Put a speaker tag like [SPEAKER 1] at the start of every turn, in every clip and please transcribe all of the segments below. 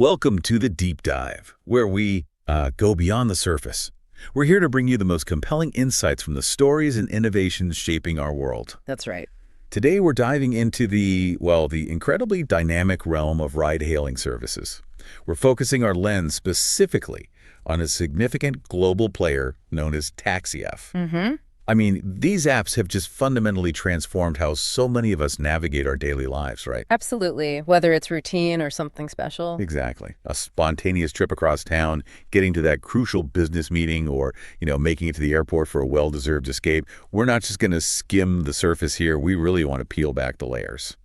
[SPEAKER 1] Welcome to the Deep Dive, where we go beyond the surface. We're here to bring you the most compelling insights from the stories and innovations shaping our world.
[SPEAKER 2] That's right.
[SPEAKER 1] Today, we're diving into the incredibly dynamic realm of ride-hailing services. We're focusing our lens specifically on a significant global player known as TaxiF.
[SPEAKER 2] Mm-hmm.
[SPEAKER 1] I mean, these apps have just fundamentally transformed how so many of us navigate our daily lives, right?
[SPEAKER 2] Absolutely. Whether it's routine or something special.
[SPEAKER 1] Exactly. A spontaneous trip across town, getting to that crucial business meeting, or, making it to the airport for a well-deserved escape. We're not just going to skim the surface here. We really want to peel back the layers.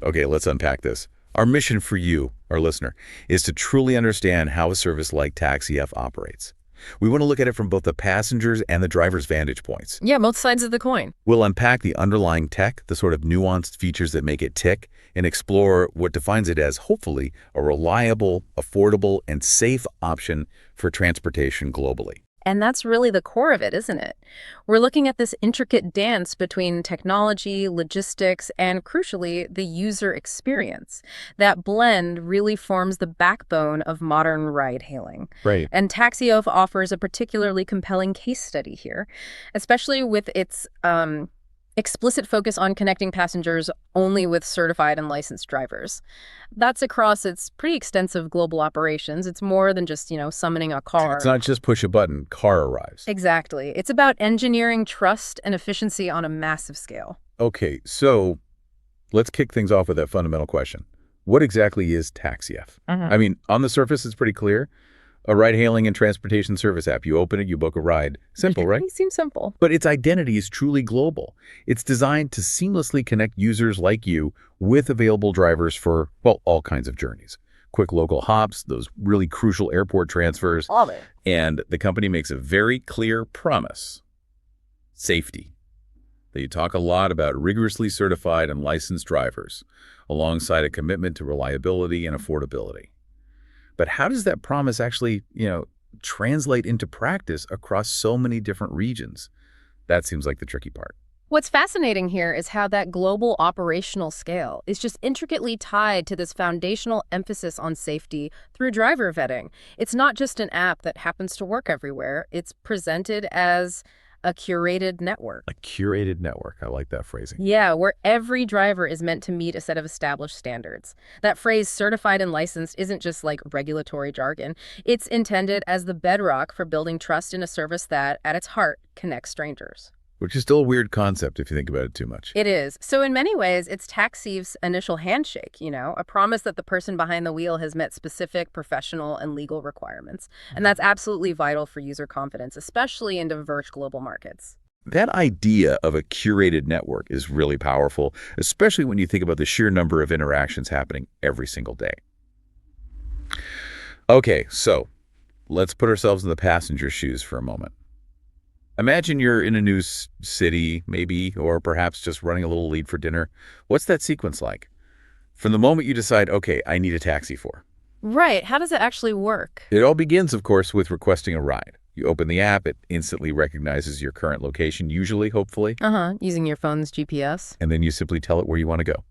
[SPEAKER 1] Okay, let's unpack this. Our mission for you, our listener, is to truly understand how a service like TaxiF operates. We want to look at it from both the passenger's and the driver's vantage points.
[SPEAKER 2] Yeah, both sides of the coin.
[SPEAKER 1] We'll unpack the underlying tech, the sort of nuanced features that make it tick, and explore what defines it as, hopefully, a reliable, affordable, and safe option for transportation globally.
[SPEAKER 2] And that's really the core of it, isn't it? We're looking at this intricate dance between technology, logistics, and crucially, the user experience. That blend really forms the backbone of modern ride-hailing.
[SPEAKER 1] Right.
[SPEAKER 2] And TaxiF offers a particularly compelling case study here, especially with its explicit focus on connecting passengers only with certified and licensed drivers. That's across its pretty extensive global operations. It's more than just, summoning a car.
[SPEAKER 1] It's not just push a button, car arrives.
[SPEAKER 2] Exactly. It's about engineering trust and efficiency on a massive scale.
[SPEAKER 1] Okay, so let's kick things off with that fundamental question. What exactly is TaxiF? I mean, on the surface, it's pretty clear. A ride-hailing and transportation service app. You open it, you book a ride. Simple, right?
[SPEAKER 2] It seems simple.
[SPEAKER 1] But its identity is truly global. It's designed to seamlessly connect users like you with available drivers for, all kinds of journeys. Quick local hops, those really crucial airport transfers.
[SPEAKER 2] Love it.
[SPEAKER 1] And the company makes a very clear promise. Safety. They talk a lot about rigorously certified and licensed drivers, alongside a commitment to reliability and affordability. But how does that promise actually, translate into practice across so many different regions? That seems like the tricky part.
[SPEAKER 2] What's fascinating here is how that global operational scale is just intricately tied to this foundational emphasis on safety through driver vetting. It's not just an app that happens to work everywhere. It's presented as a curated network.
[SPEAKER 1] A curated network. I like that phrasing.
[SPEAKER 2] Yeah, where every driver is meant to meet a set of established standards. That phrase certified and licensed isn't just like regulatory jargon. It's intended as the bedrock for building trust in a service that, at its heart, connects strangers.
[SPEAKER 1] Which is still a weird concept if you think about it too much.
[SPEAKER 2] It is. So in many ways, it's TaxiF's initial handshake, a promise that the person behind the wheel has met specific professional and legal requirements. And that's absolutely vital for user confidence, especially in diverse global markets.
[SPEAKER 1] That idea of a curated network is really powerful, especially when you think about the sheer number of interactions happening every single day. Okay, so let's put ourselves in the passenger's shoes for a moment. Imagine you're in a new city, maybe, or perhaps just running a little lead for dinner. What's that sequence like? From the moment you decide, okay, I need a taxi for.
[SPEAKER 2] Right. How does it actually work?
[SPEAKER 1] It all begins, of course, with requesting a ride. You open the app, it instantly recognizes your current location, usually, hopefully.
[SPEAKER 2] Using your phone's GPS.
[SPEAKER 1] And then you simply tell it where you want to go.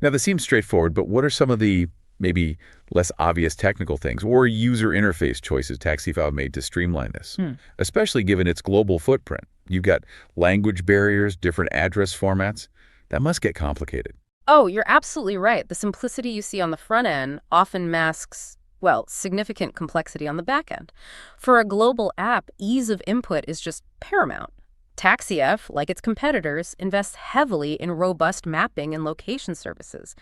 [SPEAKER 1] Now, this seems straightforward, but what are some of the maybe less obvious technical things or user interface choices TaxiF made to streamline this, especially given its global footprint? You've got language barriers, different address formats. That must get complicated.
[SPEAKER 2] Oh, you're absolutely right. The simplicity you see on the front end often masks, significant complexity on the back end. For a global app, ease of input is just paramount. TaxiF, like its competitors, invests heavily in robust mapping and location services.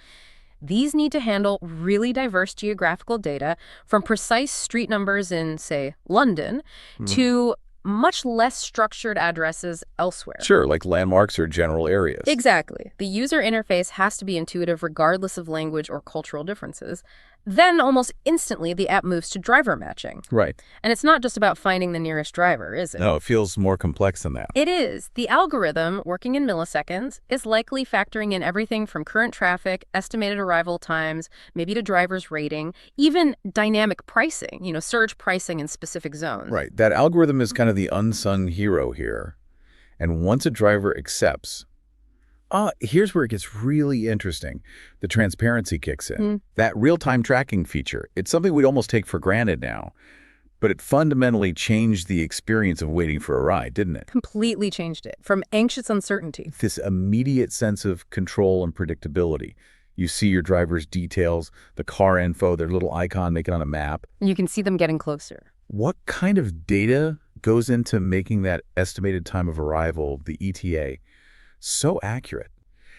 [SPEAKER 2] These need to handle really diverse geographical data, from precise street numbers in, say, London, to much less structured addresses elsewhere.
[SPEAKER 1] Sure, like landmarks or general areas.
[SPEAKER 2] Exactly. The user interface has to be intuitive regardless of language or cultural differences. Then almost instantly, the app moves to driver matching.
[SPEAKER 1] Right.
[SPEAKER 2] And it's not just about finding the nearest driver, is it?
[SPEAKER 1] No, it feels more complex than that.
[SPEAKER 2] It is. The algorithm, working in milliseconds, is likely factoring in everything from current traffic, estimated arrival times, maybe to driver's rating, even dynamic pricing, surge pricing in specific zones.
[SPEAKER 1] Right. That algorithm is kind of the unsung hero here. And once a driver accepts, Here's where it gets really interesting. The transparency kicks in.
[SPEAKER 2] Mm.
[SPEAKER 1] That real-time tracking feature, it's something we almost take for granted now, but it fundamentally changed the experience of waiting for a ride, didn't it?
[SPEAKER 2] Completely changed it from anxious uncertainty.
[SPEAKER 1] This immediate sense of control and predictability. You see your driver's details, the car info, their little icon make it on a map.
[SPEAKER 2] You can see them getting closer.
[SPEAKER 1] What kind of data goes into making that estimated time of arrival, the ETA, so accurate?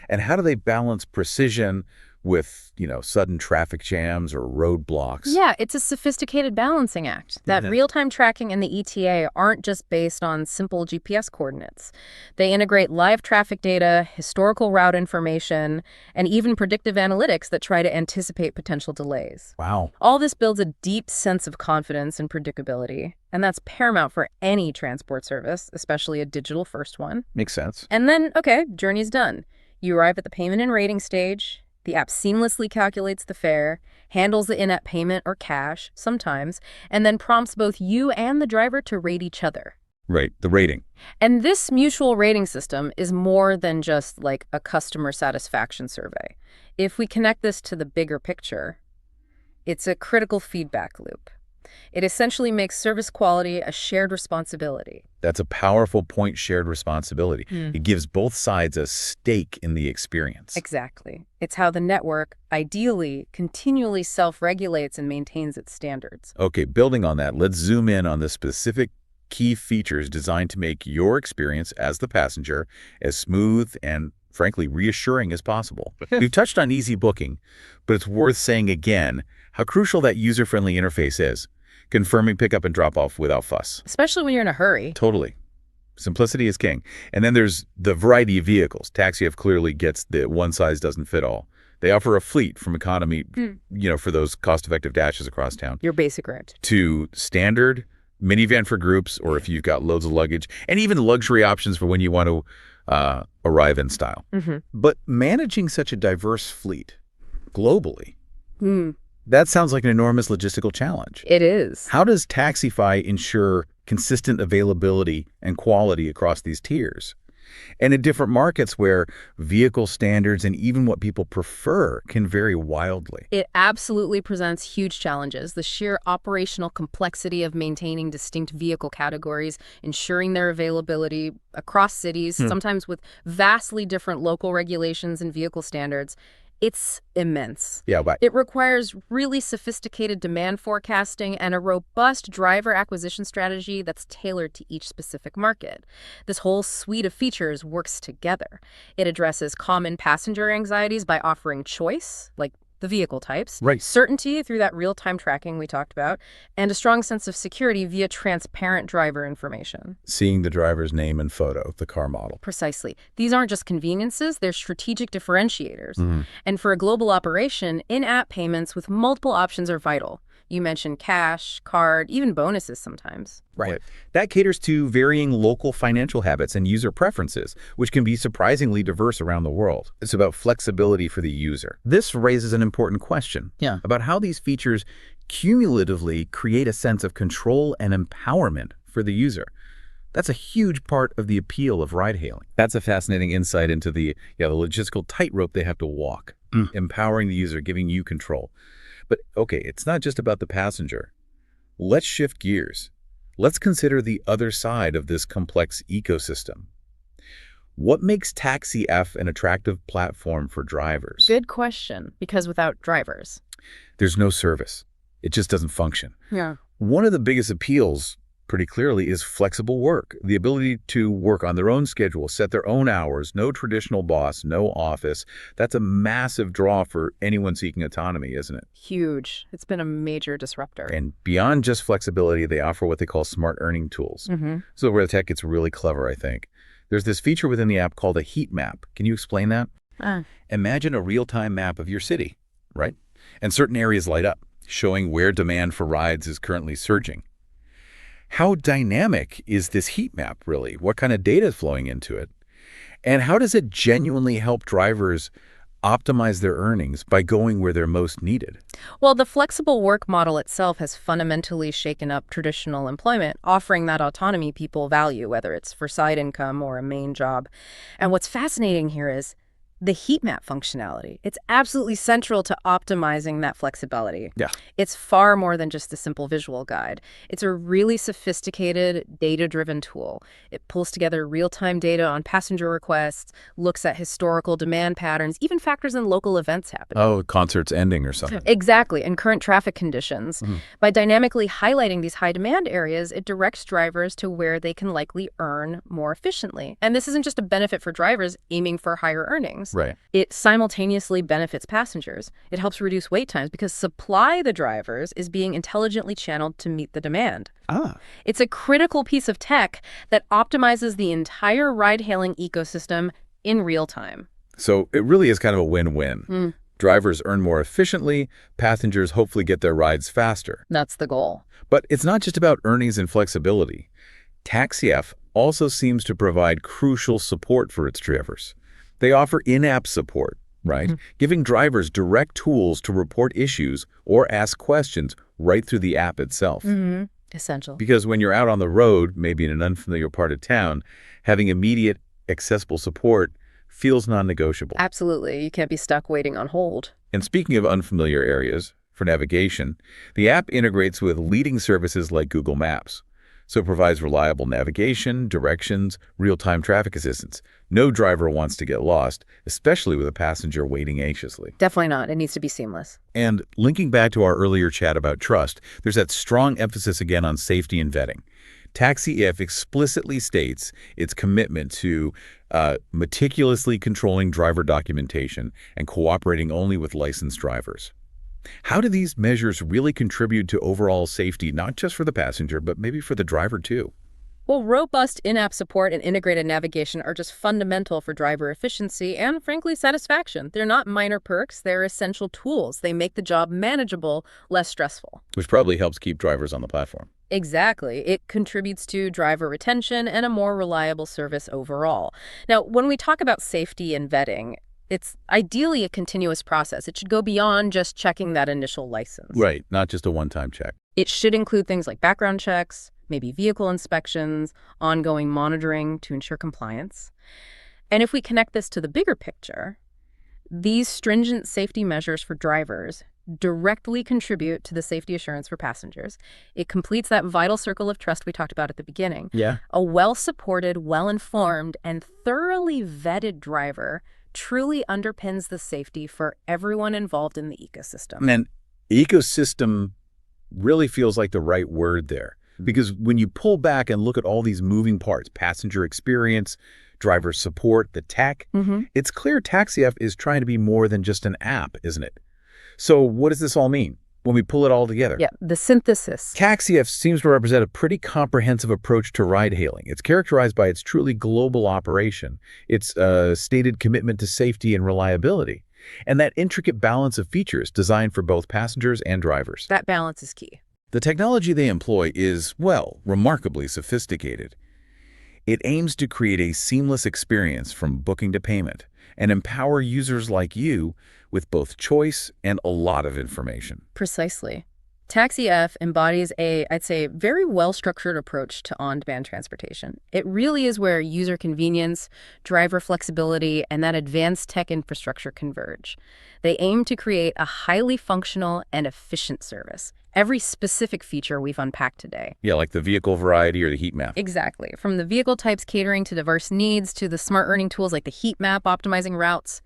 [SPEAKER 1] And how do they balance precision with, sudden traffic jams or roadblocks?
[SPEAKER 2] Yeah, it's a sophisticated balancing act. That real-time tracking and the ETA aren't just based on simple GPS coordinates. They integrate live traffic data, historical route information, and even predictive analytics that try to anticipate potential delays.
[SPEAKER 1] Wow.
[SPEAKER 2] All this builds a deep sense of confidence and predictability, and that's paramount for any transport service, especially a digital-first one.
[SPEAKER 1] Makes sense.
[SPEAKER 2] And then, okay, journey's done. You arrive at the payment and rating stage. The app seamlessly calculates the fare, handles the in-app payment or cash, sometimes, and then prompts both you and the driver to rate each other.
[SPEAKER 1] Right, the rating.
[SPEAKER 2] And this mutual rating system is more than just like a customer satisfaction survey. If we connect this to the bigger picture, it's a critical feedback loop. It essentially makes service quality a shared responsibility.
[SPEAKER 1] That's a powerful point, shared responsibility. It gives both sides a stake in the experience.
[SPEAKER 2] Exactly. It's how the network, ideally, continually self-regulates and maintains its standards.
[SPEAKER 1] Okay, building on that, let's zoom in on the specific key features designed to make your experience as the passenger as smooth and, frankly, reassuring as possible. We've touched on easy booking, but it's worth saying again how crucial that user-friendly interface is. Confirming pickup and drop-off without fuss.
[SPEAKER 2] Especially when you're in a hurry.
[SPEAKER 1] Totally. Simplicity is king. And then there's the variety of vehicles. TaxiF clearly gets the one size doesn't fit all. They offer a fleet from economy, for those cost-effective dashes across town,
[SPEAKER 2] Your basic rate.
[SPEAKER 1] to standard, minivan for groups, or if you've got loads of luggage, and even luxury options for when you want to arrive in style. But managing such a diverse fleet globally, that sounds like an enormous logistical challenge.
[SPEAKER 2] It is.
[SPEAKER 1] How does Taxify ensure consistent availability and quality across these tiers? And in different markets where vehicle standards and even what people prefer can vary wildly.
[SPEAKER 2] It absolutely presents huge challenges. The sheer operational complexity of maintaining distinct vehicle categories, ensuring their availability across cities, sometimes with vastly different local regulations and vehicle standards. It's immense.
[SPEAKER 1] Yeah, but
[SPEAKER 2] It requires really sophisticated demand forecasting and a robust driver acquisition strategy that's tailored to each specific market. This whole suite of features works together. It addresses common passenger anxieties by offering choice, like the vehicle types,
[SPEAKER 1] Right.
[SPEAKER 2] certainty through that real-time tracking we talked about, and a strong sense of security via transparent driver information.
[SPEAKER 1] seeing the driver's name and photo, the car model.
[SPEAKER 2] Precisely. These aren't just conveniences, they're strategic differentiators. And for a global operation, in-app payments with multiple options are vital. You mentioned cash, card, even bonuses sometimes.
[SPEAKER 1] Right. That caters to varying local financial habits and user preferences, which can be surprisingly diverse around the world. It's about flexibility for the user. This raises an important question about how these features cumulatively create a sense of control and empowerment for the user. That's a huge part of the appeal of ride-hailing. That's a fascinating insight into the logistical tightrope they have to walk, empowering the user, giving you control. But okay, it's not just about the passenger. Let's shift gears. Let's consider the other side of this complex ecosystem. What makes TaxiF an attractive platform for drivers?
[SPEAKER 2] Good question, because without drivers.
[SPEAKER 1] There's no service. It just doesn't function.
[SPEAKER 2] Yeah.
[SPEAKER 1] One of the biggest appeals, pretty clearly, is flexible work. The ability to work on their own schedule, set their own hours, no traditional boss, no office. That's a massive draw for anyone seeking autonomy, isn't it?
[SPEAKER 2] Huge. It's been a major disruptor.
[SPEAKER 1] And beyond just flexibility, they offer what they call smart earning tools. So where the tech gets really clever, I think. There's this feature within the app called a heat map. Can you explain that? Imagine a real-time map of your city, right? And certain areas light up, showing where demand for rides is currently surging. How dynamic is this heat map, really? What kind of data is flowing into it? And how does it genuinely help drivers optimize their earnings by going where they're most needed?
[SPEAKER 2] Well, the flexible work model itself has fundamentally shaken up traditional employment, offering that autonomy people value, whether it's for side income or a main job. And what's fascinating here is The heat map functionality. It's absolutely central to optimizing that flexibility.
[SPEAKER 1] Yeah.
[SPEAKER 2] It's far more than just a simple visual guide. It's a really sophisticated, data-driven tool. It pulls together real-time data on passenger requests, looks at historical demand patterns, even factors in local events happening.
[SPEAKER 1] Oh, concert's ending or something.
[SPEAKER 2] Exactly, and current traffic conditions. By dynamically highlighting these high-demand areas, it directs drivers to where they can likely earn more efficiently. And this isn't just a benefit for drivers aiming for higher earnings.
[SPEAKER 1] Right.
[SPEAKER 2] It simultaneously benefits passengers. It helps reduce wait times because supply the drivers is being intelligently channeled to meet the demand. It's a critical piece of tech that optimizes the entire ride-hailing ecosystem in real time.
[SPEAKER 1] So it really is kind of a win-win. Drivers earn more efficiently, passengers hopefully get their rides faster.
[SPEAKER 2] That's the goal.
[SPEAKER 1] But it's not just about earnings and flexibility. TaxiF also seems to provide crucial support for its drivers. They offer in-app support, right? Giving drivers direct tools to report issues or ask questions right through the app itself.
[SPEAKER 2] Essential.
[SPEAKER 1] Because when you're out on the road, maybe in an unfamiliar part of town, having immediate, accessible support feels non-negotiable.
[SPEAKER 2] Absolutely. You can't be stuck waiting on hold.
[SPEAKER 1] And speaking of unfamiliar areas for navigation, the app integrates with leading services like Google Maps. So it provides reliable navigation, directions, real-time traffic assistance. No driver wants to get lost, especially with a passenger waiting anxiously.
[SPEAKER 2] Definitely not. It needs to be seamless.
[SPEAKER 1] And linking back to our earlier chat about trust, there's that strong emphasis again on safety and vetting. TaxiF explicitly states its commitment to meticulously controlling driver documentation and cooperating only with licensed drivers. How do these measures really contribute to overall safety, not just for the passenger, but maybe for the driver too?
[SPEAKER 2] Well, robust in-app support and integrated navigation are just fundamental for driver efficiency and, frankly, satisfaction. They're not minor perks, they're essential tools. They make the job manageable, less stressful.
[SPEAKER 1] Which probably helps keep drivers on the platform.
[SPEAKER 2] Exactly. It contributes to driver retention and a more reliable service overall. Now, when we talk about safety and vetting, it's ideally a continuous process. It should go beyond just checking that initial license.
[SPEAKER 1] Right, not just a one-time check.
[SPEAKER 2] It should include things like background checks, maybe vehicle inspections, ongoing monitoring to ensure compliance. And if we connect this to the bigger picture, these stringent safety measures for drivers directly contribute to the safety assurance for passengers. It completes that vital circle of trust we talked about at the beginning.
[SPEAKER 1] Yeah.
[SPEAKER 2] A well-supported, well-informed, and thoroughly vetted driver truly underpins the safety for everyone involved in the ecosystem.
[SPEAKER 1] And ecosystem really feels like the right word there. Because when you pull back and look at all these moving parts, passenger experience, driver support, the tech, it's clear TaxiF is trying to be more than just an app, isn't it? So what does this all mean when we pull it all together?
[SPEAKER 2] Yeah, the synthesis.
[SPEAKER 1] TaxiF seems to represent a pretty comprehensive approach to ride-hailing. It's characterized by its truly global operation, its stated commitment to safety and reliability, and that intricate balance of features designed for both passengers and drivers.
[SPEAKER 2] That balance is key.
[SPEAKER 1] The technology they employ is, well, remarkably sophisticated. It aims to create a seamless experience from booking to payment and empower users like you with both choice and a lot of information.
[SPEAKER 2] Precisely. TaxiF embodies a, I'd say, very well-structured approach to on-demand transportation. It really is where user convenience, driver flexibility, and that advanced tech infrastructure converge. They aim to create a highly functional and efficient service. Every specific feature we've unpacked today.
[SPEAKER 1] Yeah, like the vehicle variety or the heat map.
[SPEAKER 2] Exactly. From the vehicle types catering to diverse needs to the smart earning tools like the heat map optimizing routes.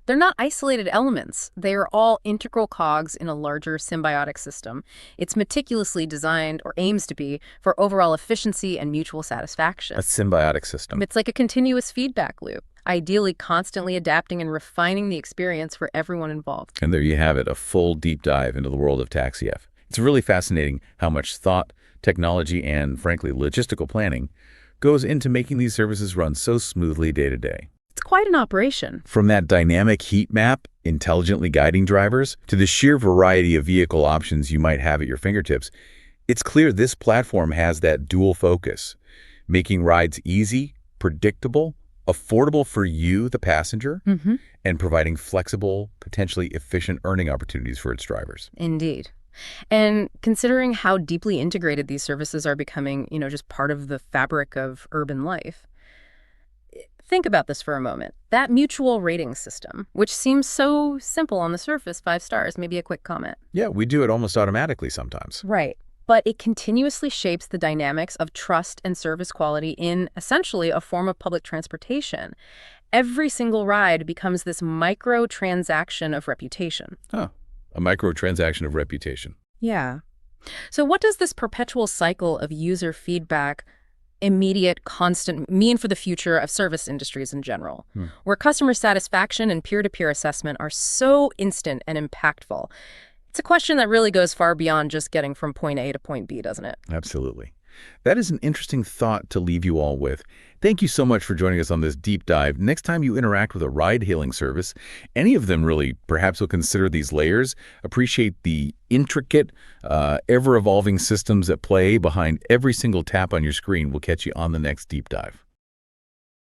[SPEAKER 2] They're not isolated elements. They are all integral cogs in a larger symbiotic system. It's meticulously designed, or aims to be, for overall efficiency and mutual satisfaction.
[SPEAKER 1] A symbiotic system.
[SPEAKER 2] It's like a continuous feedback loop, ideally constantly adapting and refining the experience for everyone involved.
[SPEAKER 1] And there you have it, a full deep dive into the world of TaxiF. It's really fascinating how much thought, technology, and, frankly, logistical planning goes into making these services run so smoothly day to day.
[SPEAKER 2] It's quite an operation.
[SPEAKER 1] From that dynamic heat map, intelligently guiding drivers, to the sheer variety of vehicle options you might have at your fingertips, it's clear this platform has that dual focus, making rides easy, predictable, affordable for you, the passenger, and providing flexible, potentially efficient earning opportunities for its drivers.
[SPEAKER 2] Indeed. And considering how deeply integrated these services are becoming, just part of the fabric of urban life, Think about this for a moment. That mutual rating system, which seems so simple on the surface, 5 stars, maybe a quick comment.
[SPEAKER 1] Yeah, we do it almost automatically sometimes.
[SPEAKER 2] Right. But it continuously shapes the dynamics of trust and service quality in essentially a form of public transportation. Every single ride becomes this micro-transaction of reputation.
[SPEAKER 1] Huh. A microtransaction of reputation.
[SPEAKER 2] Yeah. So what does this perpetual cycle of user feedback, immediate, constant, mean for the future of service industries in general, where customer satisfaction and peer-to-peer assessment are so instant and impactful? It's a question that really goes far beyond just getting from point A to point B, doesn't it?
[SPEAKER 1] Absolutely. That is an interesting thought to leave you all with. Thank you so much for joining us on this deep dive. Next time you interact with a ride-hailing service, any of them really, perhaps will consider these layers, appreciate the intricate, ever-evolving systems at play behind every single tap on your screen. We'll catch you on the next deep dive.